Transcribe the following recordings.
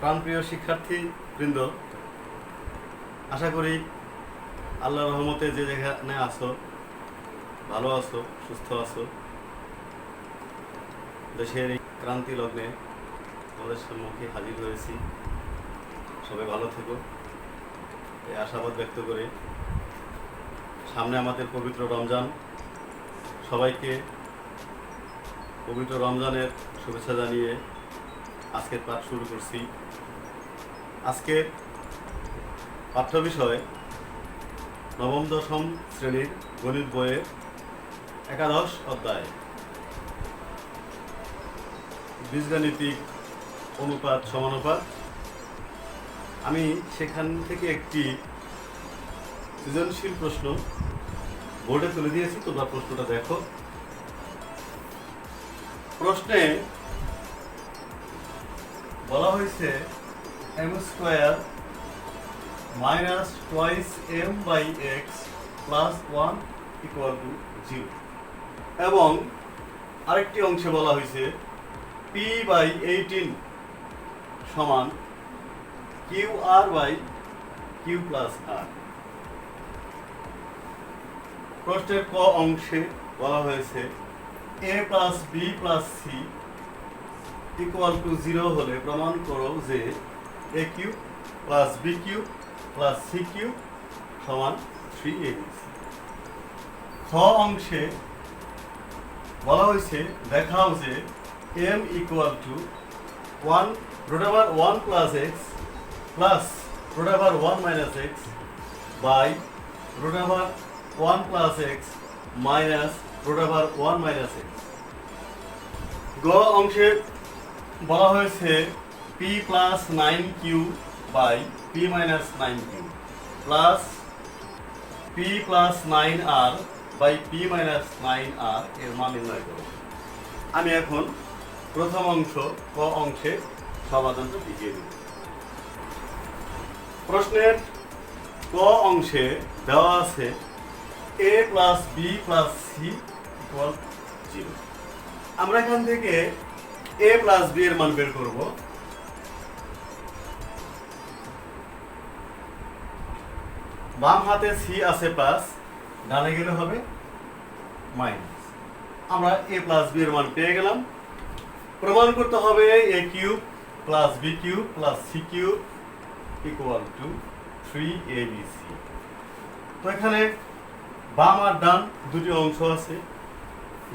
প্রাণপ্রিয় শিক্ষার্থী বৃন্দ, আশা করি আল্লাহর রহমতে যে যেখানে আছো ভালো আছো, সুস্থ আছো। দেশের এই ক্রান্তি লগ্নে আমাদের সম্মুখে হাজির হয়েছি। সবাই ভালো থেকো এই আশাবাদ ব্যক্ত করে সামনে আমাদের পবিত্র রমজান, সবাইকে পবিত্র রমজানের শুভেচ্ছা জানিয়ে আজকের পাঠ শুরু করছি। আজকের পাঠ্য বিষয় নবম দশম শ্রেণীর গণিত বইয়ের একাদশ অধ্যায় বীজগাণিতিক অনুপাত সমানুপাত। আমি সেখান থেকে একটি সৃজনশীল প্রশ্ন বোর্ডে তুলে দিয়েছি, তোমরা প্রশ্নটা দেখো। প্রশ্নে বলা হয়েছে m square minus twice m/x plus 1 equal to 0, এবং আরেকটি অংশে বলা হয়েছে p/18 সমান qr/q প্লাস r। প্রশ্নের ক অংশে বলা হয়েছে a plus b plus c equal to 0 হলে প্রমাণ করো যে a cube plus b cube plus c cube সমান 3abc। খ অংশে বলা হয়েছে দেখাও যে m equal to 1 plus x plus √1 minus x by √1 plus x minus √1 minus x। গ অংশে বলা হয়েছে p plus 9q by p minus 9q plus p plus 9r by p minus 9r এর মান নির্ণয় করো। আমি এখন প্রথম অংশ ক অংশে সমাধানটা দেখিয়ে দেব। প্রশ্নের ক অংশে দেওয়া আছে a plus b plus c equal 0। আমরা এখান থেকে a প্লাস b এর মান বের করব। বাম হাতে c আছে প্লাস, ডানে গেলে হবে মাইনাস। আমরা a প্লাস b এর মান পেয়ে গেলাম। প্রমাণ করতে হবে a cube plus b cube plus c cube equal to 3abc। তো এখানে বাম আর ডান দুটি অংশ আছে।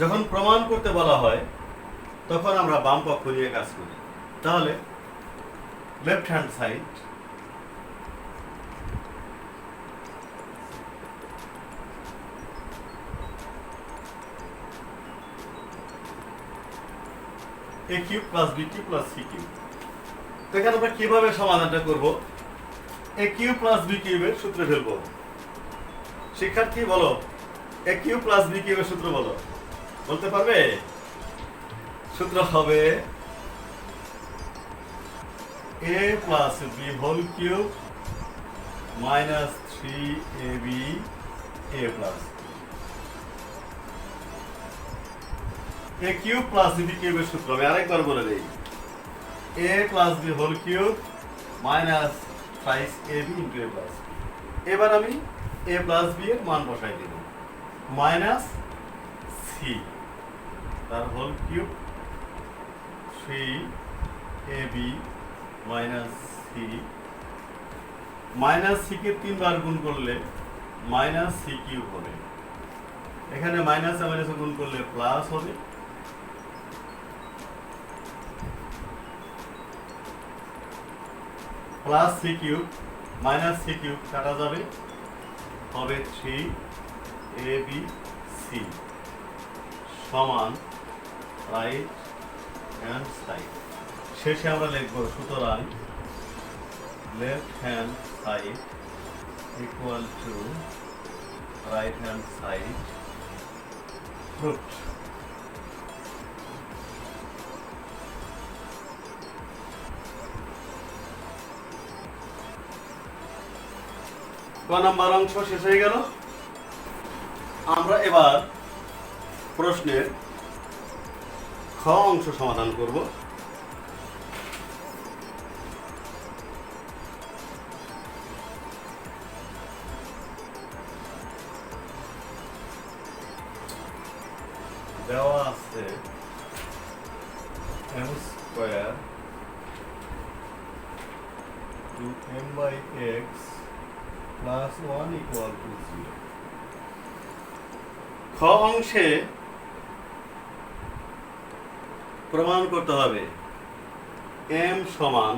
যখন প্রমাণ করতে বলা হয় তখন আমরা বাম পক্ষ নিয়ে কাজ করি। তাহলে left hand side a cube plus b cube plus c cube. তো এখানে আমরা কিভাবে সমাধানটা করব? a কিউব প্লাস b কিউবের সূত্রে ফেলবো। শিক্ষার্থী বলো, a কিউব প্লাস b কিউবের সূত্র বলো, বলতে পারবে? সূত্র হবে a plus b whole cube minus 3ab a plus a cube plus b কিউবের সূত্র আমি আরেকবার বলে দেই, a plus b whole cube minus 5ab into a plus. এবার আমি a প্লাস b এর মান বসাই দেব, মাইনাস c তার whole cube 3ab minus c, minus c কে 3 বার গুণ করলে মাইনাস c কিউব হবে। এখানে মাইনাস মাইনাস গুণ করলে প্লাস হবে। Plus c cube minus c cube কাটা যাবে, হবে 3abc সমান রাইট হ্যান্ড সাইড। শেষে আমরা লিখব সুতরাং left hand side equal to right hand side root. ক নাম্বার অংশ শেষ হয়ে গেল। আমরা এবার প্রশ্নের খ অংশ সমাধান করব। Two M by X plus one equal to zero. খ অংশে প্রমাণ করতে হবে m সমান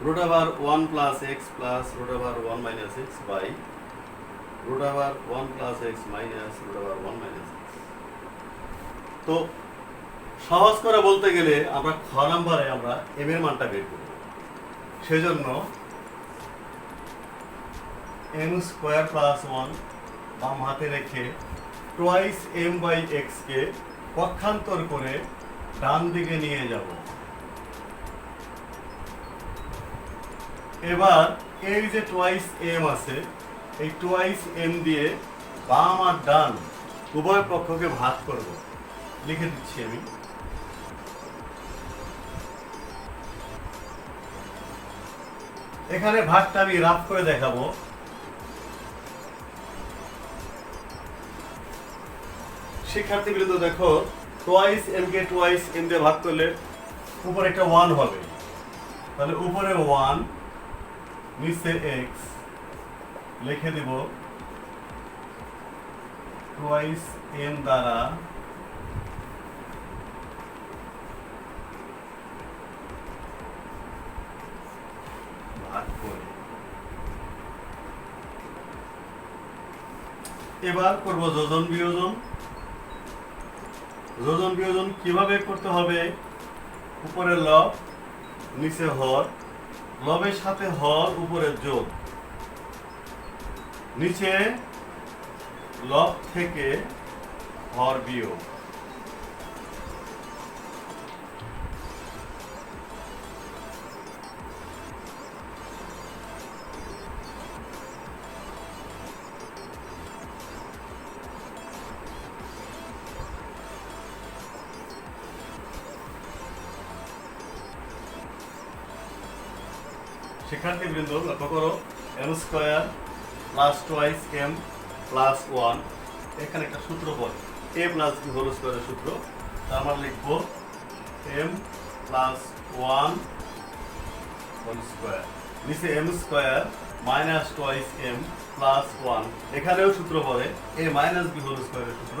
root over one plus X plus root over one minus X by root over one plus X minus root over one minus X. তো সহজ করে বলতে গেলে আমরা খ নাম্বারে আমরা m এর মানটা বের করব। সেজন্য m স্কোয়ার প্লাস ওয়ান বাম হাতে রেখে টোয়াইস m বাই এক্স কে পক্ষান্তর করে ডান দিকে নিয়ে যাব। এবার এই যে টোয়াইস m আছে, এই টোয়াইস m দিয়ে বাম আর ডান উভয় পক্ষকে ভাগ করব। লিখে দিচ্ছি আমি। এখানে ভাগটা আমি রাফ করে দেখাবো। শিক্ষার্থীবৃন্দ দেখো, টোয়াইস m কে টোয়াইস m দিয়ে ভাগ করলে উপরে একটা 1 হবে, তাহলে উপরে 1 নিচে x লিখে দিব টোয়াইস m দ্বারা ভাগ করে। এবার করব যোজন বিয়োজন। যোজন বিয়োজন কিভাবে করতে হবে? উপরে লব নিচে হর, লবের সাথে হর উপরে যোগ, নিচে লব থেকে হর বিয়োগ। শিক্ষার্থীবৃন্দ লক্ষ্য করো, m square plus twice m plus one, এখানে একটা সূত্র পড়ে a প্লাস b হোল স্কয়ারের সূত্র। তার আমরা লিখব m plus one whole square, নিচে m square minus twice m plus one, এখানেও সূত্র পড়ে a মাইনাস b হোল স্কয়ারের সূত্র।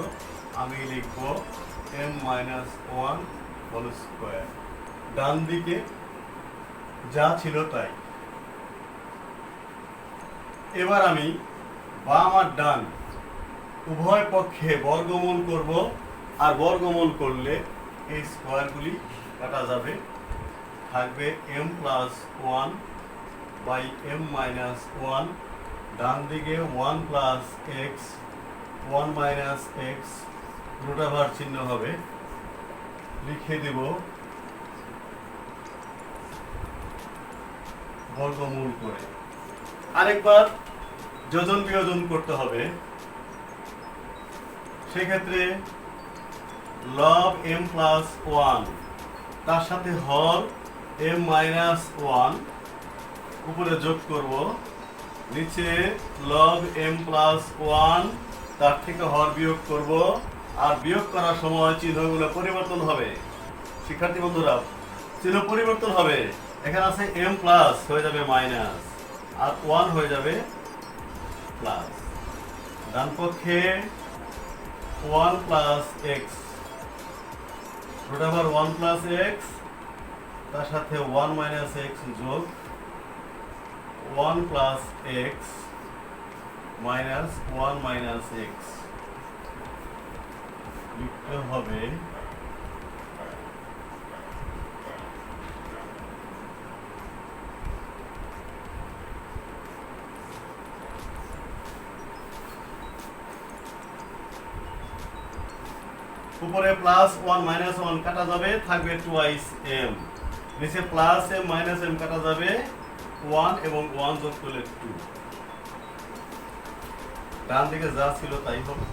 আমি লিখব m minus one whole square. ডান দিকে যা ছিল তাই। এবার আমি বাম আর ডান উভয় পক্ষে বর্গমূল করব, আর বর্গমূল করলে এই স্কয়ারগুলি কাটা যাবে, থাকবে m plus one by m minus one. ডান দিকে 1 plus x 1 minus x root over চিহ্ন হবে, লিখে দেব বর্গমূল করে। আরেকবার যোজন বিয়োজন করতে হবে। সেক্ষেত্রে লব m প্লাস ওয়ান, তার সাথে হর m মাইনাস ওয়ান, উপরে যোগ করব, নিচে লব m প্লাস ওয়ান, তার থেকে হর বিয়োগ করব, আর বিয়োগ করার সময় চিহ্নগুলো পরিবর্তন হবে। শিক্ষার্থী বন্ধুরা, চিহ্ন পরিবর্তন হবে। এখানে আছে m প্লাস হয়ে যাবে মাইনাস, আর ওয়ান হয়ে যাবে প্লাস। ডান পক্ষে 1 plus X root over 1 plus X, তার সাথে 1 মাইনাস এক্স যোগ 1 plus X minus 1 minus X লিখতে হবে উপরে প্লাস 1 মাইনাস 1 কাটা যাবে, থাকবে টোয়াইস m, নিচে প্লাস m মাইনাস m কাটা যাবে, 1 এবং 1 যোগ করলে 2। ডান দিকে যা ছিল তাই হবে।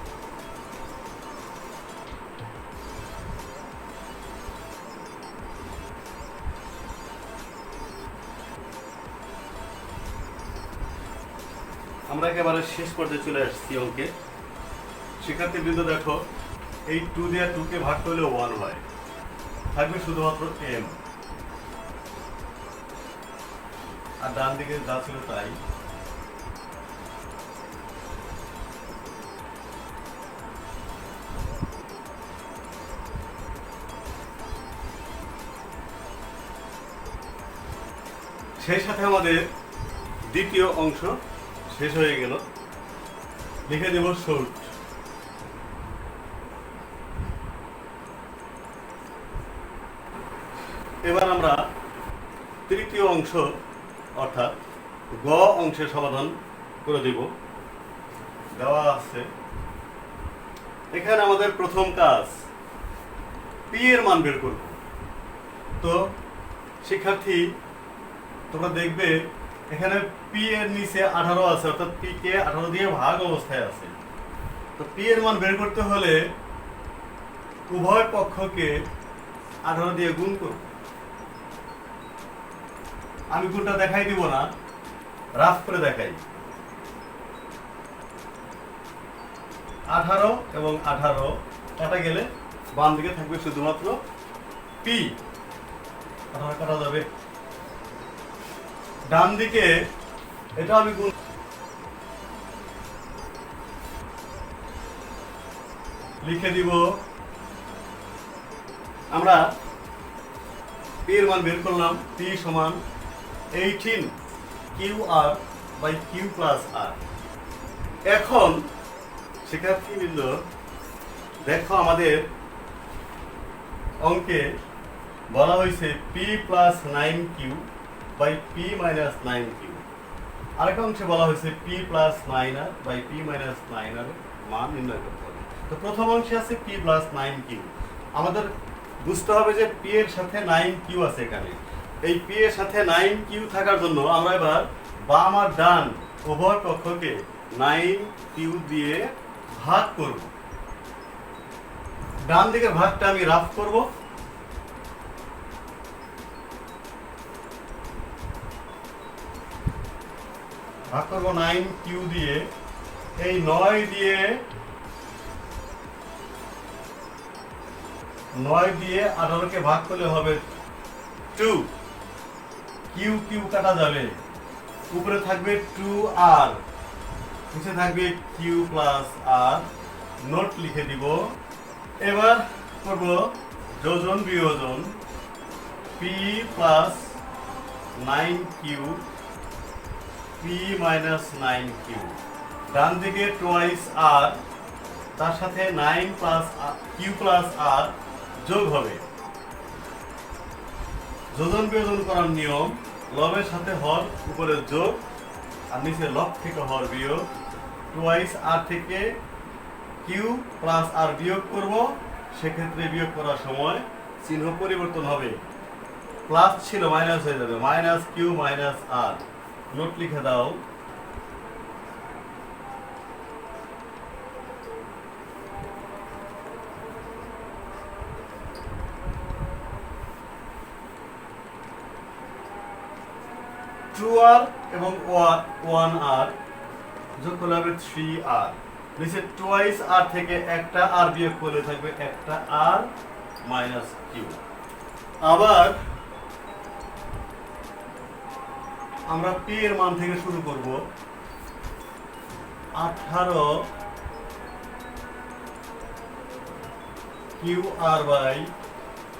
আমরা একেবারে শেষ পর্যায়ে চলে আসছি অঙ্কে। শিক্ষার্থীবৃন্দ দেখো, এই 2 দিয়ে 2 কে ভাগ করলে 1 হয়, থাকবে শুধুমাত্র m। আর ডান দিকে যা ছিল তাই। সেই সাথে আমাদের দ্বিতীয় অংশ শেষ হয়ে গেল। লিখে দেব শর্ট। এবার আমরা তৃতীয় অংশ অর্থাৎ গ অংশের সমাধান করে দিব। দেওয়া আছে এখানে আমাদের প্রথম কাজ পি এর মান বের করব। তো শিক্ষার্থী তোমরা দেখবে এখানে পি এর নিচে 18 আছে, অর্থাৎ পি কে 18 দিয়ে ভাগ অবস্থায় আছে। তো পি এর মান বের করতে হলে উভয় পক্ষকে 18 দিয়ে গুণ করব। আমি গুণটা দেখাই দিব না, রাফ করে দেখাই। 18 এবং 18 কাটা গেলে বাম দিকে থাকবে শুধুমাত্র পি। 18 কাটা যাবে। ডান দিকে এটা আমি গুণ লিখে দিব। আমরা পি এর মান বের করলাম, পি সমান 18 Q R by Q plus r. এখন শিক্ষার্থীবৃন্দ দেখো আমাদের অঙ্কে বলা হয়েছে p plus 9q by p minus 9q। আরেকটা অংশে বলা হয়েছে p plus 9r by p minus 9r মান নির্ণয় করতে হবে। তো প্রথম অংশে আছে পি প্লাস 9q। আমাদের বুঝতে হবে যে পি এর সাথে 9q আছে এখানে। এই পি এর সাথে 9q থাকার জন্য আমরা এবার বাম আর ডান উভয় পক্ষকে 9q দিয়ে ভাগ করব। ডান দিকের ভাগটা আমি রাফ করব। ভাগ করব 9q দিয়ে। এই 9 দিয়ে 18কে ভাগ করলে হবে 2। কিউ কিউ কাটা যাবে, উপরে থাকবে 2r, নিচে থাকবে কিউ প্লাস আর। নোট লিখে দিব। এবার করব যোজন বিয়োজন। P plus 9q P minus 9q। ডান দিকে টোয়াইস আর, তার সাথে 9 প্লাস কিউ প্লাস আর যোগ হবে। যোজন বিয়োজন করার নিয়ম, লবের সাথে হর উপরে যোগ আর নিচে লব থেকে হর বিয়োগ। টোয়াইস আর থেকে কিউ প্লাস আর বিয়োগ করব, সেক্ষেত্রে বিয়োগ করার সময় চিহ্ন পরিবর্তন হবে। প্লাস ছিল মাইনাস হয়ে যাবে, মাইনাস কিউ মাইনাস আর। নোট লিখে দাও। টু আর এবং 1r যোগ করলে হবে 3r। নিচে টোয়াইস আর থেকে একটা আর বিয়োগ করলে থাকবে একটা আর মাইনাস কিউ। আবার আমরা পি এর মান থেকে শুরু করব। 18 Q R by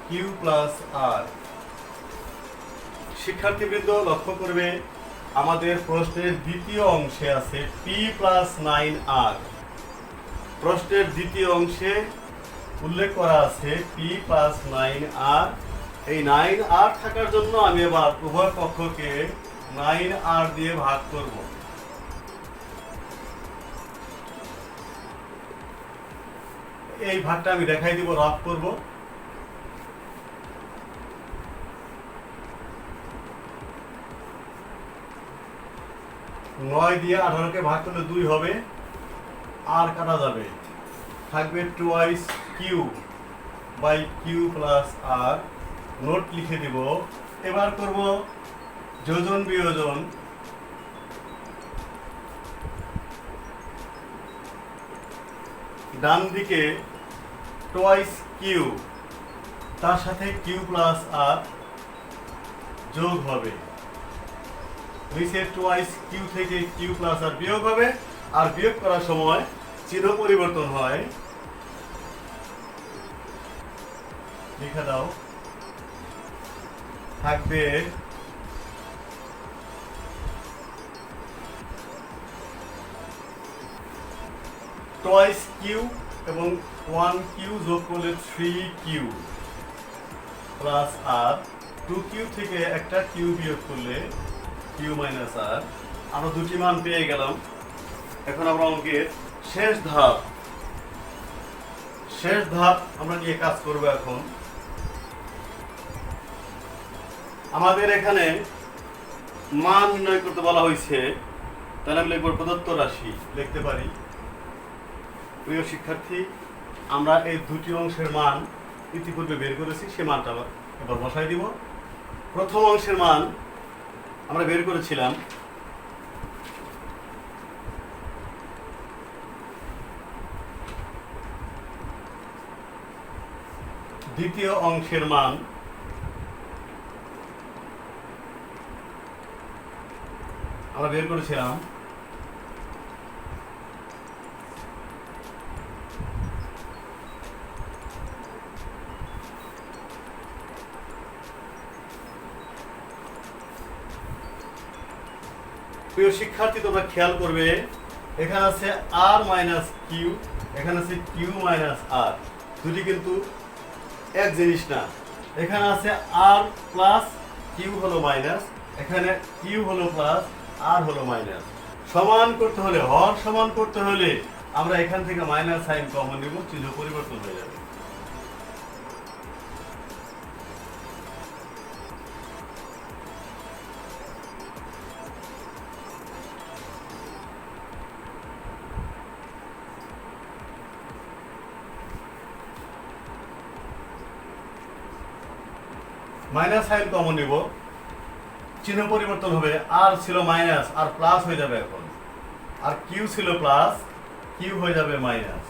Q plus R. শিক্ষার্থীবৃন্দ লক্ষ্য করবে আমাদের প্রশ্নের দ্বিতীয় অংশে আছে পি প্লাস 9r। প্রশ্নের দ্বিতীয় অংশে উল্লেখ করা আছে পি প্লাস 9r। এই 9r থাকার জন্য আমি এবার উভয় পক্ষকে 9r দিয়ে ভাগ করব। এই ভাগটা আমি দেখাই দিব, রাফ করব। নয় দিয়ে 18কে ভাগ করলে 2 হবে, আর কাটা যাবে, থাকবে twice Q by Q plus R. Note লিখে দিব। এবার করব যোজন বিয়োজন। ডান দিকে টোয়াইস কিউ, তার সাথে কিউ প্লাস আর যোগ হবে। নিচে টোয়াইস কিউ থেকে কিউ প্লাস আর বিয়োগ হবে, আর বিয়োগ করার সময় চিহ্ন পরিবর্তন হয়। লিখে দাও, থাকবে টোয়াইস কিউ এবং 1 কিউ যোগ করলে 3 কিউ প্লাস আর, 2 কিউ থেকে একটা কিউ বিয়োগ করলে কিউ মাইনাস আর। আমরা দুটি মান পেয়ে গেলাম। এখন আমরা অঙ্কের শেষ ধাপ আমরা নিয়ে কাজ করব। এখন আমাদের এখানে মান নির্ণয় করতে বলা হয়েছে, তাহলে আমি লিখব প্রদত্ত রাশি। লিখতে পারি, প্রিয় শিক্ষার্থী, আমরা এই দুটি অংশের মান ইতিপূর্বে বের করেছি, সে মানটা এবার বসাই দিব। প্রথম অংশের মান আমরা বের করেছিলাম দ্বিতীয় অংশের মান আমরা বের করেছিলাম প্রিয় শিক্ষার্থী, তোমরা খেয়াল করবে, এখানে আছে আর মাইনাস কিউ, এখানে আছে কিউ মাইনাস আর, দুটি কিন্তু এক জিনিস না। এখানে আছে আর প্লাস কিউ হলো মাইনাস, এখানে কিউ হলো প্লাস আর হলো মাইনাস। সমান করতে হলে, হর সমান করতে হলে আমরা এখান থেকে মাইনাস সাইন কমন নিব, চিহ্ন পরিবর্তন হয়ে যাবে। মাইনাস সাইন কমন নিব, চিহ্ন পরিবর্তন হবে। আর ছিল মাইনাস, আর প্লাস হয়ে যাবে এখন। আর কিউ ছিল প্লাস, কিউ হয়ে যাবে মাইনাস।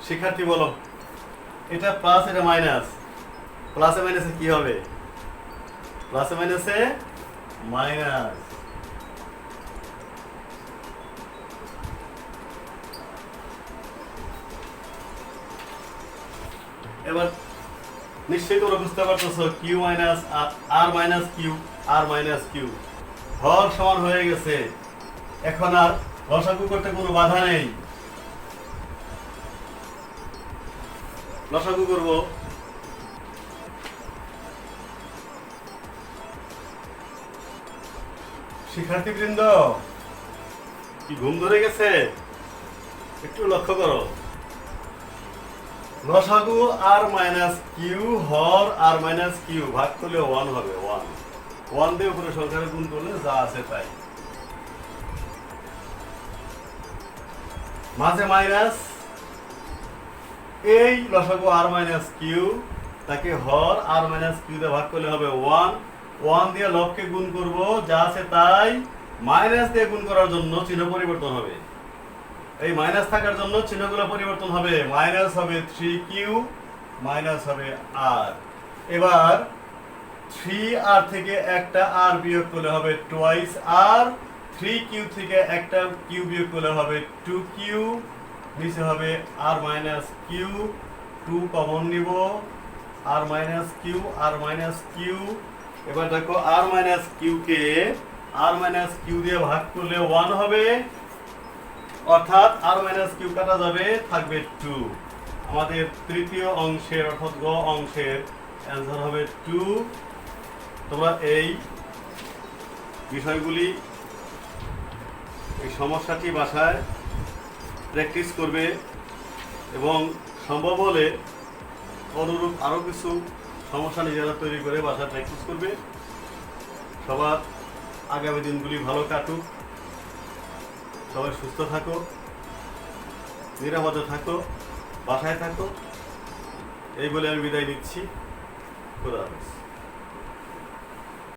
শিক্ষার্থী বলো, এটা প্লাস, এটা মাইনাস, প্লাসে মাইনাসে কি হবে? প্লাসে মাইনাসে মাইনাস। এবার নিশ্চয়ই তোমরা বুঝতে পারতেছো, কিউ মাইনাস আর মাইনাস কিউ, আর মাইনাস কিউ হর সমান হয়ে গেছে। এখন আর লসাগু করতে কোনো বাধা নেই। লসাগু করব, শিক্ষার্থীবৃন্দ কি ঘুম ধরে গেছে? একটু লক্ষ্য করো। লসাগু আর মাইনাস কিউ, হর আর মাইনাস কিউ ভাগ করলে 1 হবে। 1 দিয়ে উপরে সংখ্যার গুণ করলে যা আছে তাই। মাঝে মাইনাস, এই লসাগু আর মাইনাস কিউ, তাকে হর আর মাইনাস কিউ দিয়ে ভাগ করলে হবে 1। 1 দিয়ে লবকে গুণ করব, যা আছে তাই। মাইনাস দিয়ে গুণ করার জন্য চিহ্ন পরিবর্তন হবে। এই মাইনাস থাকার জন্য চিহ্নগুলো পরিবর্তন হবে। মাইনাস হবে 3q, মাইনাস হবে আর। এবার 3r থেকে একটা r বিয়োগ করলে হবে টোয়াইস আর। 3q থেকে একটা q বিয়োগ করলে হবে 2q, নিচে হবে r মাইনাস q। 2 কমন নিব, r minus q, r minus q। এবার দেখো, r মাইনাস q কে r মাইনাস q দিয়ে ভাগ করলে 1 হবে, অর্থাৎ r মাইনাস q কাটা যাবে, থাকবে 2। আমাদের তৃতীয় অংশের অর্থাৎ গ অংশের অ্যান্সার হবে 2। তোমরা এই বিষয়গুলি, এই সমস্যাটি বাসায় প্র্যাকটিস করবে এবং সম্ভব হলে অনুরূপ আরও কিছু সমস্যা নিজেরা তৈরি করে বাসায় প্র্যাকটিস করবে। সবার আগামী দিনগুলি ভালো কাটুক, সবাই সুস্থ থাকো, নিরাপদে থাকো, বাসায় থাকো, এই বলে আমি বিদায় নিচ্ছি। খোদা হাফেজ।